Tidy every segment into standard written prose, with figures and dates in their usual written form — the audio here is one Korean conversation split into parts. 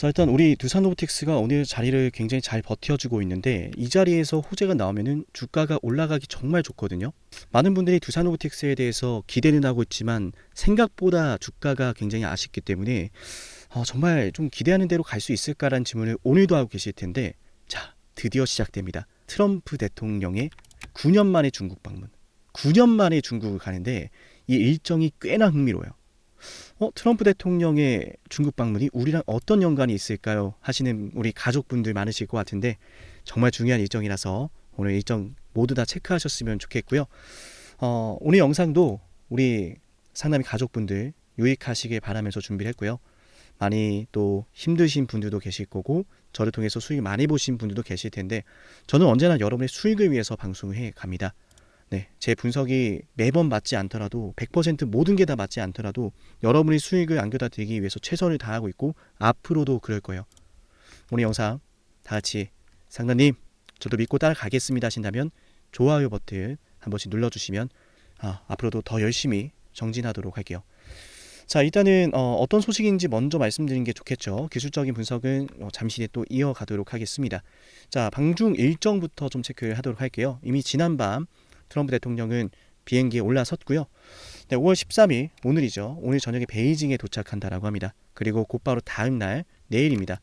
자, 일단 우리 두산로보틱스가 오늘 자리를 굉장히 잘 버텨주고 있는데 이 자리에서 호재가 나오면은 주가가 올라가기 정말 좋거든요. 많은 분들이 두산로보틱스에 대해서 기대는 하고 있지만 생각보다 주가가 굉장히 아쉽기 때문에 정말 좀 기대하는 대로 갈 수 있을까라는 질문을 오늘도 하고 계실 텐데, 자, 드디어 시작됩니다. 트럼프 대통령의 9년 만에 중국 방문. 9년 만에 중국을 가는데 이 일정이 꽤나 흥미로워요. 트럼프 대통령의 중국 방문이 우리랑 어떤 연관이 있을까요? 하시는 우리 가족분들 많으실 것 같은데 정말 중요한 일정이라서 오늘 일정 모두 다 체크하셨으면 좋겠고요. 오늘 영상도 우리 상남이 가족분들 유익하시길 바라면서 준비를 했고요. 많이 또 힘드신 분들도 계실 거고 저를 통해서 수익 많이 보신 분들도 계실 텐데 저는 언제나 여러분의 수익을 위해서 방송을 해 갑니다. 네, 제 분석이 매번 맞지 않더라도 100% 모든 게 다 맞지 않더라도 여러분의 수익을 안겨다 드리기 위해서 최선을 다하고 있고 앞으로도 그럴 거예요. 오늘 영상 다 같이 상담님 저도 믿고 따라가겠습니다 하신다면 좋아요 버튼 한 번씩 눌러주시면 앞으로도 더 열심히 정진하도록 할게요. 자, 일단은 어떤 소식인지 먼저 말씀드리는 게 좋겠죠. 기술적인 분석은 잠시 뒤에 또 이어가도록 하겠습니다. 자, 방중 일정부터 좀 체크를 하도록 할게요. 이미 지난밤 트럼프 대통령은 비행기에 올라섰고요. 네, 5월 13일 오늘이죠. 오늘 저녁에 베이징에 도착한다라고 합니다. 그리고 곧바로 다음 날 내일입니다.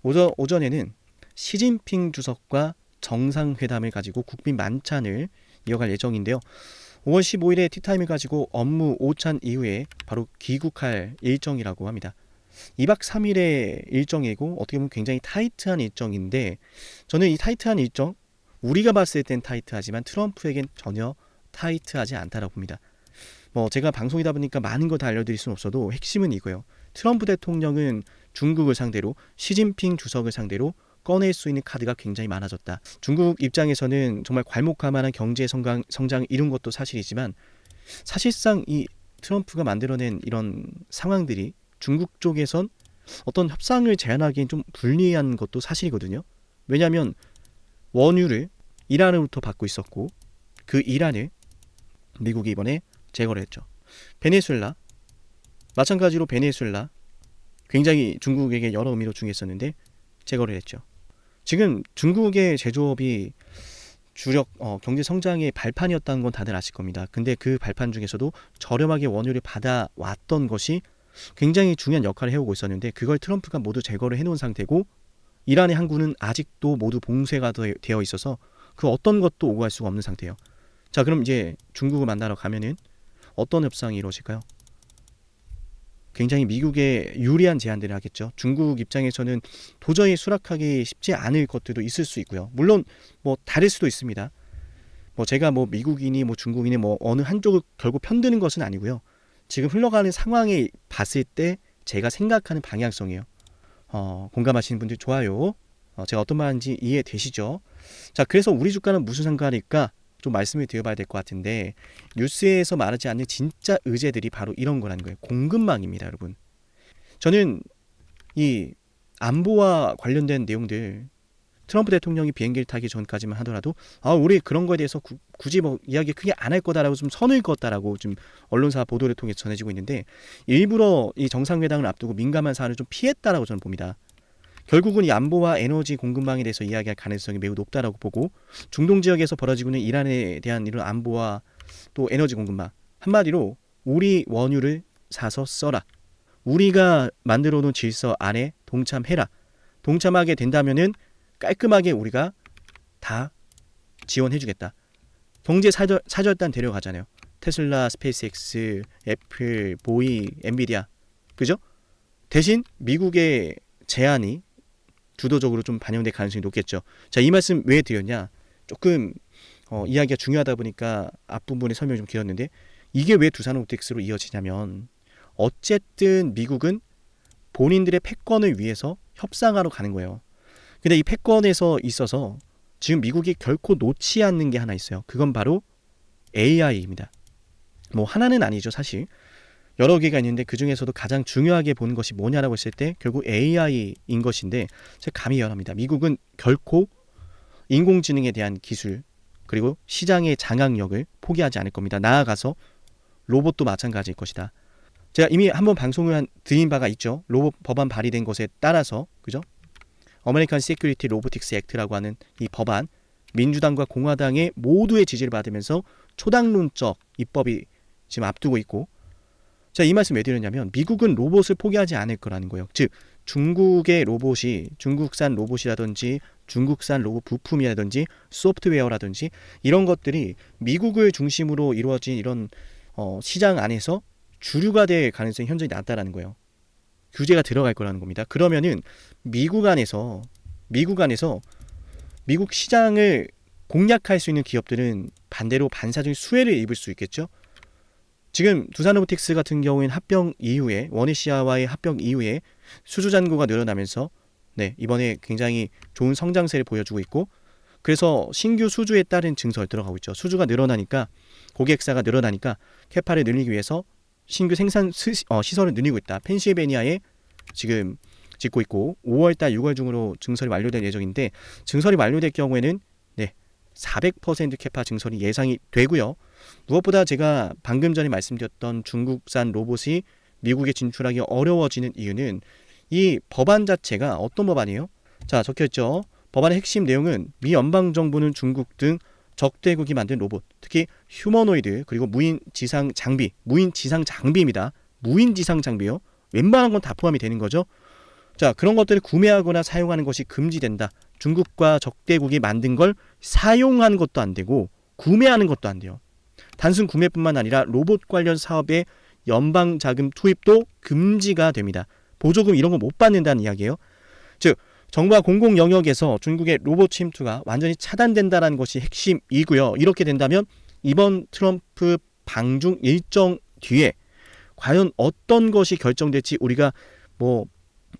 오전에는 시진핑 주석과 정상회담을 가지고 국빈 만찬을 이어갈 예정인데요. 5월 15일에 티타임을 가지고 업무 오찬 이후에 바로 귀국할 일정이라고 합니다. 2박 3일의 일정이고 어떻게 보면 굉장히 타이트한 일정인데 저는 이 타이트한 일정 우리가 봤을 땐 타이트하지만 트럼프에겐 전혀 타이트하지 않다라고 봅니다. 제가 방송이다 보니까 많은 걸 다 알려드릴 수는 없어도 핵심은 이거예요. 트럼프 대통령은 중국을 상대로 시진핑 주석을 상대로 꺼낼 수 있는 카드가 굉장히 많아졌다. 중국 입장에서는 정말 괄목할 만한 경제 성장을 이룬 것도 사실이지만 사실상 이 트럼프가 만들어낸 이런 상황들이 중국 쪽에선 어떤 협상을 제안하기엔 좀 불리한 것도 사실이거든요. 왜냐하면 원유를 이란으로부터 받고 있었고 그 이란을 미국이 이번에 제거를 했죠. 베네수엘라 마찬가지로 베네수엘라 굉장히 중국에게 여러 의미로 중요했었는데 제거를 했죠. 지금 중국의 제조업이 주력 경제 성장의 발판이었다는 건 다들 아실 겁니다. 근데 그 발판 중에서도 저렴하게 원유를 받아왔던 것이 굉장히 중요한 역할을 해오고 있었는데 그걸 트럼프가 모두 제거를 해놓은 상태고 이란의 항구는 아직도 모두 봉쇄가 되어 있어서 그 어떤 것도 오고 갈 수가 없는 상태예요. 자, 그럼 이제 중국을 만나러 가면은 어떤 협상이 이루어질까요? 굉장히 미국에 유리한 제안들을 하겠죠. 중국 입장에서는 도저히 수락하기 쉽지 않을 것들도 있을 수 있고요. 물론 다를 수도 있습니다. 제가 미국인이 중국인이 어느 한쪽을 결국 편드는 것은 아니고요. 지금 흘러가는 상황을 봤을 때 제가 생각하는 방향성이에요. 공감하시는 분들 좋아요. 제가 어떤 말인지 이해되시죠? 자, 그래서 우리 주가는 무슨 상관일까? 좀 말씀을 드려봐야 될 것 같은데 뉴스에서 말하지 않는 진짜 의제들이 바로 이런 거라는 거예요. 공급망입니다, 여러분. 저는 이 안보와 관련된 내용들 트럼프 대통령이 비행기를 타기 전까지만 하더라도 우리 그런 거에 대해서 굳이 이야기 크게 안 할 거다라고 좀 선을 그었다라고 좀 언론사 보도를 통해 전해지고 있는데 일부러 이 정상회담을 앞두고 민감한 사안을 좀 피했다라고 저는 봅니다. 결국은 이 안보와 에너지 공급망에 대해서 이야기할 가능성이 매우 높다라고 보고 중동 지역에서 벌어지고 있는 이란에 대한 이런 안보와 또 에너지 공급망 한마디로 우리 원유를 사서 써라. 우리가 만들어 놓은 질서 안에 동참해라. 동참하게 된다면은 깔끔하게 우리가 다 지원해주겠다. 경제 사절단 데려가잖아요. 테슬라, 스페이스X, 애플, 보잉, 엔비디아, 그죠? 대신 미국의 제안이 주도적으로 좀 반영될 가능성이 높겠죠. 자, 이 말씀 왜 드렸냐? 조금 이야기가 중요하다 보니까 앞부분에 설명이 좀 길었는데 이게 왜 두산로보틱스로 이어지냐면 어쨌든 미국은 본인들의 패권을 위해서 협상하러 가는 거예요. 근데 이 패권에서 있어서 지금 미국이 결코 놓지 않는 게 하나 있어요. 그건 바로 AI입니다. 하나는 아니죠, 사실. 여러 개가 있는데 그 중에서도 가장 중요하게 보는 것이 뭐냐라고 했을 때 결국 AI인 것인데 제가 감히 예언합니다. 미국은 결코 인공지능에 대한 기술 그리고 시장의 장악력을 포기하지 않을 겁니다. 나아가서 로봇도 마찬가지일 것이다. 제가 이미 한번 방송을 드린 바가 있죠. 로봇 법안 발의된 것에 따라서, 그죠? 어메리칸 시큐리티 로보틱스 액트라고 하는 이 법안, 민주당과 공화당의 모두의 지지를 받으면서 초당론적 입법이 지금 앞두고 있고, 자, 이 말씀 왜 드렸냐면 미국은 로봇을 포기하지 않을 거라는 거예요. 즉 중국의 로봇이 중국산 로봇이라든지 중국산 로봇 부품이라든지 소프트웨어라든지 이런 것들이 미국을 중심으로 이루어진 이런 시장 안에서 주류가 될 가능성이 현저히 낮다라는 거예요. 규제가 들어갈 거라는 겁니다. 그러면은 미국 안에서 미국 시장을 공략할 수 있는 기업들은 반대로 반사적인 수혜를 입을 수 있겠죠. 지금 두산로보틱스 같은 경우에는 합병 이후에 원해시아와의 합병 이후에 수주 잔고가 늘어나면서 이번에 굉장히 좋은 성장세를 보여주고 있고, 그래서 신규 수주에 따른 증설 들어가고 있죠. 수주가 늘어나니까 고객사가 늘어나니까 캐파를 늘리기 위해서 신규 생산 시설을 늘리고 있다. 펜실베니아에 지금 짓고 있고 5월달 6월 중으로 증설이 완료될 예정인데, 증설이 완료될 경우에는 400% 캐파 증설이 예상이 되고요. 무엇보다 제가 방금 전에 말씀드렸던 중국산 로봇이 미국에 진출하기 어려워지는 이유는 이 법안 자체가 어떤 법안이에요? 자, 적혀있죠. 법안의 핵심 내용은 미 연방정부는 중국 등 적대국이 만든 로봇, 특히 휴머노이드 그리고 무인 지상 장비입니다. 무인 지상 장비요. 웬만한 건 다 포함이 되는 거죠. 자, 그런 것들을 구매하거나 사용하는 것이 금지된다. 중국과 적대국이 만든 걸 사용하는 것도 안 되고 구매하는 것도 안 돼요. 단순 구매뿐만 아니라 로봇 관련 사업에 연방 자금 투입도 금지가 됩니다. 보조금 이런 거 못 받는다는 이야기예요. 즉 정부와 공공 영역에서 중국의 로봇 침투가 완전히 차단된다는 것이 핵심이고요. 이렇게 된다면 이번 트럼프 방중 일정 뒤에 과연 어떤 것이 결정될지 우리가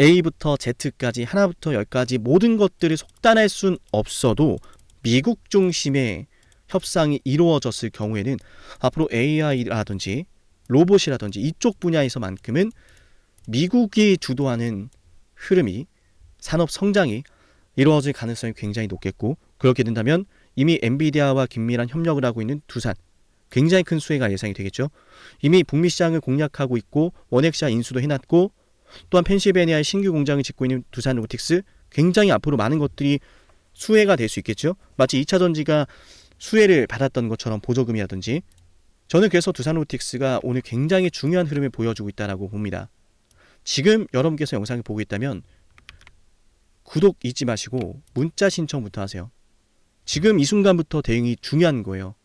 A부터 Z까지 하나부터 열까지 모든 것들을 속단할 순 없어도 미국 중심의 협상이 이루어졌을 경우에는 앞으로 AI라든지 로봇이라든지 이쪽 분야에서만큼은 미국이 주도하는 흐름이 산업 성장이 이루어질 가능성이 굉장히 높겠고, 그렇게 된다면 이미 엔비디아와 긴밀한 협력을 하고 있는 두산, 굉장히 큰 수혜가 예상이 되겠죠. 이미 북미 시장을 공략하고 있고 원액시아 인수도 해놨고, 또한 펜실베니아의 신규 공장을 짓고 있는 두산로보틱스, 굉장히 앞으로 많은 것들이 수혜가 될 수 있겠죠. 마치 2차전지가 수혜를 받았던 것처럼 보조금이라든지. 저는 그래서 두산로보틱스가 오늘 굉장히 중요한 흐름을 보여주고 있다고 봅니다. 지금 여러분께서 영상을 보고 있다면 구독 잊지 마시고 문자 신청부터 하세요. 지금 이 순간부터 대응이 중요한 거예요.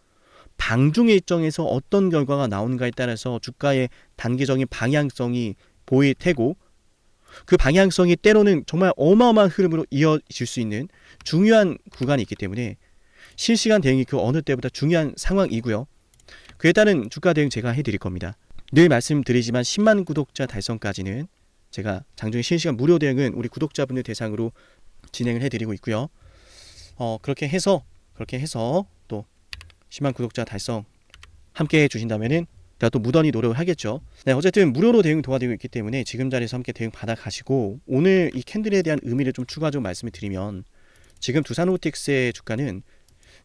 방중 일정에서 어떤 결과가 나오는가에 따라서 주가의 단기적인 방향성이 보일 테고, 그 방향성이 때로는 정말 어마어마한 흐름으로 이어질 수 있는 중요한 구간이 있기 때문에 실시간 대응이 그 어느 때보다 중요한 상황이고요. 그에 따른 주가 대응 제가 해드릴 겁니다. 늘 말씀드리지만 10만 구독자 달성까지는 제가 장중에 실시간 무료 대응은 우리 구독자분들 대상으로 진행을 해드리고 있고요. 그렇게 해서 또 10만 구독자 달성 함께 해주신다면은 제가 또 무던히 노력을 하겠죠. 어쨌든 무료로 대응 도와드리고 있기 때문에 지금 자리에서 함께 대응 받아가시고, 오늘 이 캔들에 대한 의미를 좀 추가적으로 말씀을 드리면, 지금 두산로보틱스의 주가는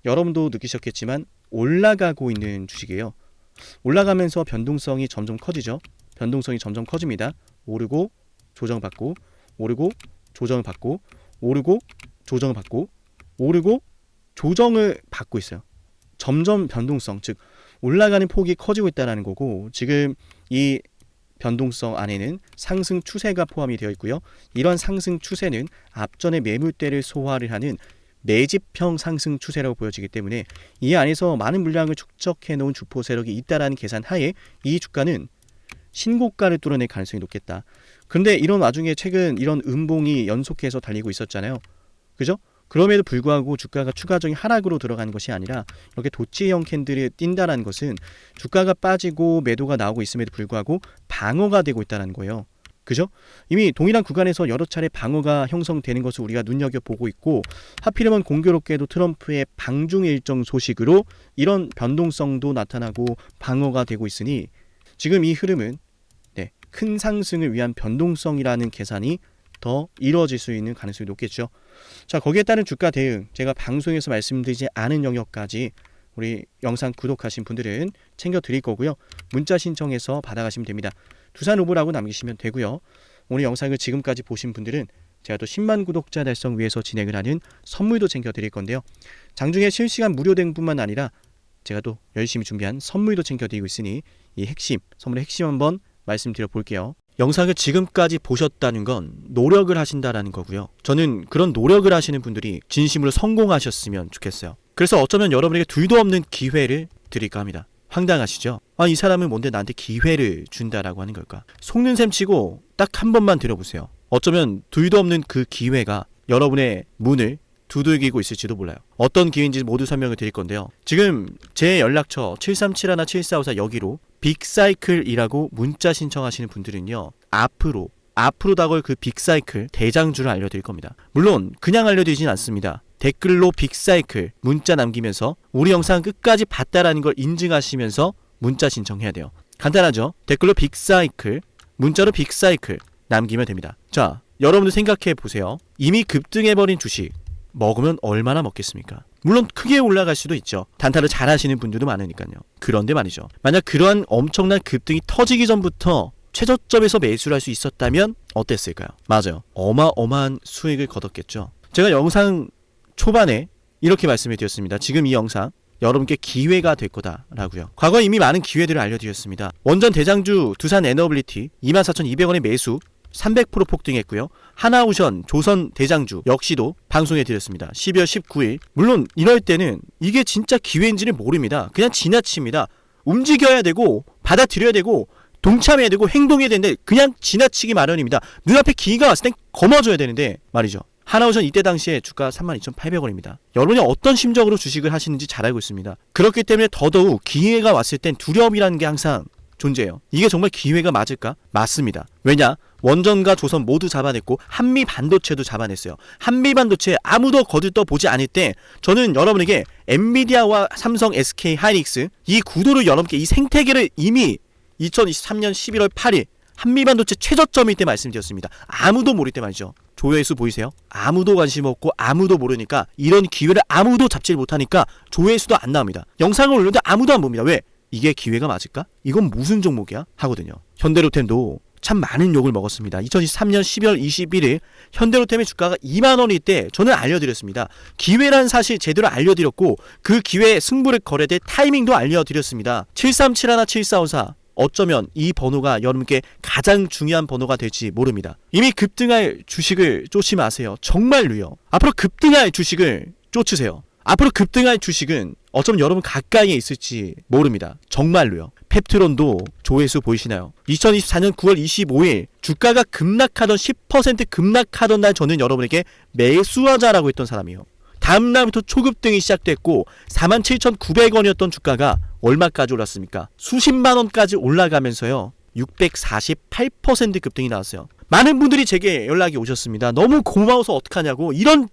여러분도 느끼셨겠지만 올라가고 있는 주식이에요. 올라가면서 변동성이 점점 커지죠. 변동성이 점점 커집니다. 오르고 조정받고 오르고 조정을 받고 오르고 조정을 받고 오르고 조정을 받고 있어요. 점점 변동성, 즉 올라가는 폭이 커지고 있다는 거고, 지금 이 변동성 안에는 상승 추세가 포함이 되어 있고요. 이런 상승 추세는 앞전의 매물대를 소화를 하는 매집형 상승 추세라고 보여지기 때문에 이 안에서 많은 물량을 축적해 놓은 주포 세력이 있다라는 계산 하에 이 주가는 신고가를 뚫어낼 가능성이 높겠다. 그런데 이런 와중에 최근 이런 음봉이 연속해서 달리고 있었잖아요. 그죠? 그럼에도 불구하고 주가가 추가적인 하락으로 들어가는 것이 아니라 이렇게 도치형 캔들이 띈다는 것은 주가가 빠지고 매도가 나오고 있음에도 불구하고 방어가 되고 있다는 거예요. 그죠? 이미 동일한 구간에서 여러 차례 방어가 형성되는 것을 우리가 눈여겨보고 있고, 하필이면 공교롭게도 트럼프의 방중 일정 소식으로 이런 변동성도 나타나고 방어가 되고 있으니 지금 이 흐름은 큰 상승을 위한 변동성이라는 계산이 더 이루어질 수 있는 가능성이 높겠죠. 자, 거기에 따른 주가 대응, 제가 방송에서 말씀드리지 않은 영역까지 우리 영상 구독하신 분들은 챙겨 드릴 거고요. 문자 신청해서 받아가시면 됩니다. 두산오브라고 남기시면 되고요. 오늘 영상을 지금까지 보신 분들은 제가 또 10만 구독자 달성 위해서 진행을 하는 선물도 챙겨드릴 건데요. 장중에 실시간 무료 대응뿐만 아니라 제가 또 열심히 준비한 선물도 챙겨드리고 있으니 이 선물의 핵심 한번 말씀드려 볼게요. 영상을 지금까지 보셨다는 건 노력을 하신다라는 거고요. 저는 그런 노력을 하시는 분들이 진심으로 성공하셨으면 좋겠어요. 그래서 어쩌면 여러분에게 둘도 없는 기회를 드릴까 합니다. 황당하시죠? 이 사람은 뭔데 나한테 기회를 준다라고 하는 걸까? 속는 셈 치고 딱 한 번만 들어보세요. 어쩌면 둘도 없는 그 기회가 여러분의 문을 두들기고 있을지도 몰라요. 어떤 기회인지 모두 설명을 드릴 건데요. 지금 제 연락처 7371-7454 여기로 빅사이클이라고 문자 신청하시는 분들은요, 앞으로 다가올 그 빅사이클 대장주를 알려드릴 겁니다. 물론 그냥 알려드리진 않습니다. 댓글로 빅사이클 문자 남기면서 우리 영상 끝까지 봤다라는 걸 인증하시면서 문자 신청해야 돼요. 간단하죠? 댓글로 빅사이클, 문자로 빅사이클 남기면 됩니다. 자, 여러분들 생각해 보세요. 이미 급등해버린 주식 먹으면 얼마나 먹겠습니까? 물론 크게 올라갈 수도 있죠. 단타를 잘 하시는 분들도 많으니까요. 그런데 말이죠, 만약 그러한 엄청난 급등이 터지기 전부터 최저점에서 매수를 할 수 있었다면 어땠을까요? 맞아요. 어마어마한 수익을 거뒀겠죠. 제가 영상 초반에 이렇게 말씀을 드렸습니다. 지금 이 영상 여러분께 기회가 될 거다라고요. 과거에 이미 많은 기회들을 알려드렸습니다. 원전 대장주 두산 에너빌리티 24,200원의 매수 300% 폭등했고요. 하나오션 조선 대장주 역시도 방송해 드렸습니다. 12월 19일. 물론 이럴 때는 이게 진짜 기회인지는 모릅니다. 그냥 지나칩니다. 움직여야 되고 받아들여야 되고 동참해야 되고 행동해야 되는데 그냥 지나치기 마련입니다. 눈앞에 기회가 왔을 땐 거머줘야 되는데 말이죠. 하나오션 이때 당시에 주가 32,800원입니다. 여러분이 어떤 심정으로 주식을 하시는지 잘 알고 있습니다. 그렇기 때문에 더더욱 기회가 왔을 땐 두려움이라는 게 항상 존재해요. 이게 정말 기회가 맞을까? 맞습니다. 왜냐? 원전과 조선 모두 잡아냈고 한미 반도체도 잡아냈어요. 한미 반도체 아무도 거들떠 보지 않을 때 저는 여러분에게 엔비디아와 삼성, SK, 하이닉스 이 구도를 여러분께 이 생태계를 이미 2023년 11월 8일 한미 반도체 최저점일 때 말씀드렸습니다. 아무도 모를 때 말이죠. 조회수 보이세요? 아무도 관심 없고 아무도 모르니까 이런 기회를 아무도 잡지 못하니까 조회수도 안 나옵니다. 영상을 올렸는데 아무도 안 봅니다. 왜? 이게 기회가 맞을까? 이건 무슨 종목이야? 하거든요. 현대로템도 참 많은 욕을 먹었습니다. 2023년 12월 21일 현대로템의 주가가 2만원일 때 저는 알려드렸습니다. 기회란 사실 제대로 알려드렸고 그 기회에 승부를 걸어야 될 타이밍도 알려드렸습니다. 7371-7454 어쩌면 이 번호가 여러분께 가장 중요한 번호가 될지 모릅니다. 이미 급등할 주식을 쫓지 마세요. 정말로요. 앞으로 급등할 주식을 쫓으세요. 앞으로 급등할 주식은 어쩌면 여러분 가까이에 있을지 모릅니다. 정말로요. 펩트론도 조회수 보이시나요? 2024년 9월 25일 주가가 급락하던 10% 급락하던 날 저는 여러분에게 매수하자라고 했던 사람이에요. 다음 날부터 초급등이 시작됐고 47,900원이었던 주가가 얼마까지 올랐습니까? 수십만 원까지 올라가면서요. 648% 급등이 나왔어요. 많은 분들이 제게 연락이 오셨습니다. 너무 고마워서 어떡하냐고. 이런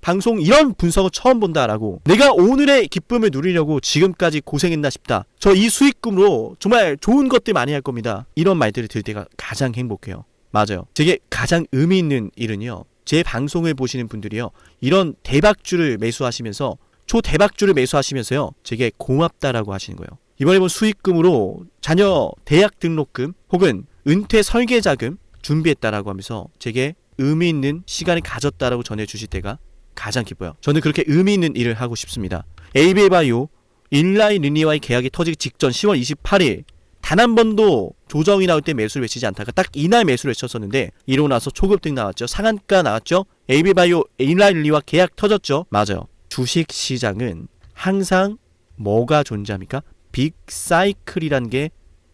방송, 이런 분석을 처음 본다라고. 내가 오늘의 기쁨을 누리려고 지금까지 고생했나 싶다. 저 이 수익금으로 정말 좋은 것들 많이 할 겁니다. 이런 말들을 들을 때가 가장 행복해요. 맞아요. 제게 가장 의미 있는 일은요, 제 방송을 보시는 분들이요, 이런 대박주를 매수하시면서 초대박주를 매수하시면서요, 제게 고맙다라고 하시는 거예요. 이번에 본 수익금으로 자녀 대학 등록금 혹은 은퇴 설계자금 준비했다라고 하면서 제게 의미 있는 시간을 가졌다라고 전해주실 때가 가장 기뻐요. 저는 그렇게 의미 있는 일을 하고 싶습니다. ABL바이오 일라이 리니와의 계약이 터지기 직전 10월 28일 단 한 번도 조정이 나올 때 매수를 외치지 않다가 딱 이날 매수를 외쳤었는데 이러고 나서 초급등 나왔죠. 상한가 나왔죠. ABL바이오 일라이 리니와 계약 터졌죠. 맞아요. 주식시장은 항상 뭐가 존재합니까? 빅사이클이란 게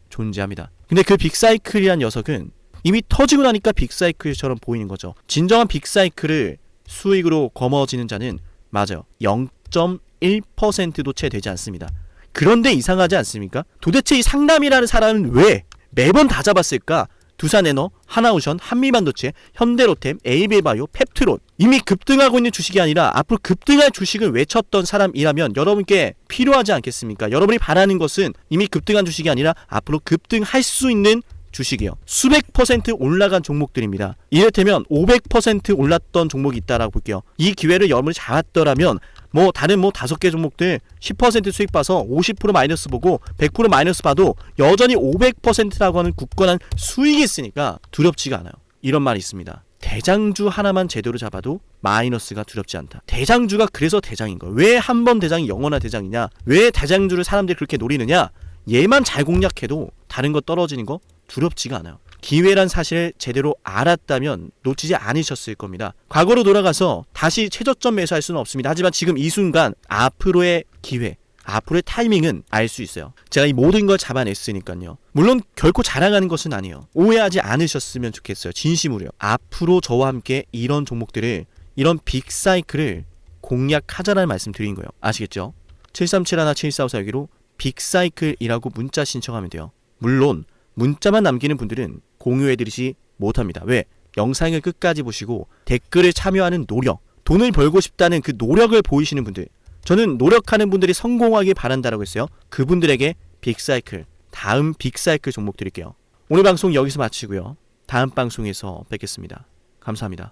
존재합니다. 근데 그 빅사이클이란 녀석은 이미 터지고 나니까 빅사이클처럼 보이는 거죠. 진정한 빅사이클을 수익으로 거머쥐는 자는 맞아요. 0.1%도 채 되지 않습니다. 그런데 이상하지 않습니까? 도대체 이 상남이라는 사람은 왜 매번 다 잡았을까? 두산에너, 하나오션, 한미반도체, 현대로템, ABL바이오, 펩트론 이미 급등하고 있는 주식이 아니라 앞으로 급등할 주식을 외쳤던 사람이라면 여러분께 필요하지 않겠습니까? 여러분이 바라는 것은 이미 급등한 주식이 아니라 앞으로 급등할 수 있는 주식이요. 수백 퍼센트 올라간 종목들입니다. 이를테면 500% 올랐던 종목이 있다라고 볼게요. 이 기회를 여러분이 잡았더라면 뭐 다른 뭐 5개 종목들 10% 수익 봐서 50% 마이너스 보고 100% 마이너스 봐도 여전히 500%라고 하는 굳건한 수익이 있으니까 두렵지가 않아요. 이런 말이 있습니다. 대장주 하나만 제대로 잡아도 마이너스가 두렵지 않다. 대장주가 그래서 대장인 거예요. 왜 한 번 대장이 영원한 대장이냐? 왜 대장주를 사람들이 그렇게 노리느냐? 얘만 잘 공략해도 다른 거 떨어지는 거 두렵지가 않아요. 기회란 사실을 제대로 알았다면 놓치지 않으셨을 겁니다. 과거로 돌아가서 다시 최저점 매수할 수는 없습니다. 하지만 지금 이 순간 앞으로의 기회, 앞으로의 타이밍은 알 수 있어요. 제가 이 모든 걸 잡아냈으니까요. 물론 결코 자랑하는 것은 아니에요. 오해하지 않으셨으면 좋겠어요. 진심으로요. 앞으로 저와 함께 이런 종목들을, 이런 빅사이클을 공략하자라는 말씀 드린 거예요. 아시겠죠? 737-17454여기로 빅사이클이라고 문자 신청하면 돼요. 물론 문자만 남기는 분들은 공유해드리지 못합니다. 왜? 영상을 끝까지 보시고 댓글에 참여하는 노력, 돈을 벌고 싶다는 그 노력을 보이시는 분들, 저는 노력하는 분들이 성공하길 바란다라고 했어요. 그분들에게 빅사이클, 다음 빅사이클 종목 드릴게요. 오늘 방송 여기서 마치고요. 다음 방송에서 뵙겠습니다. 감사합니다.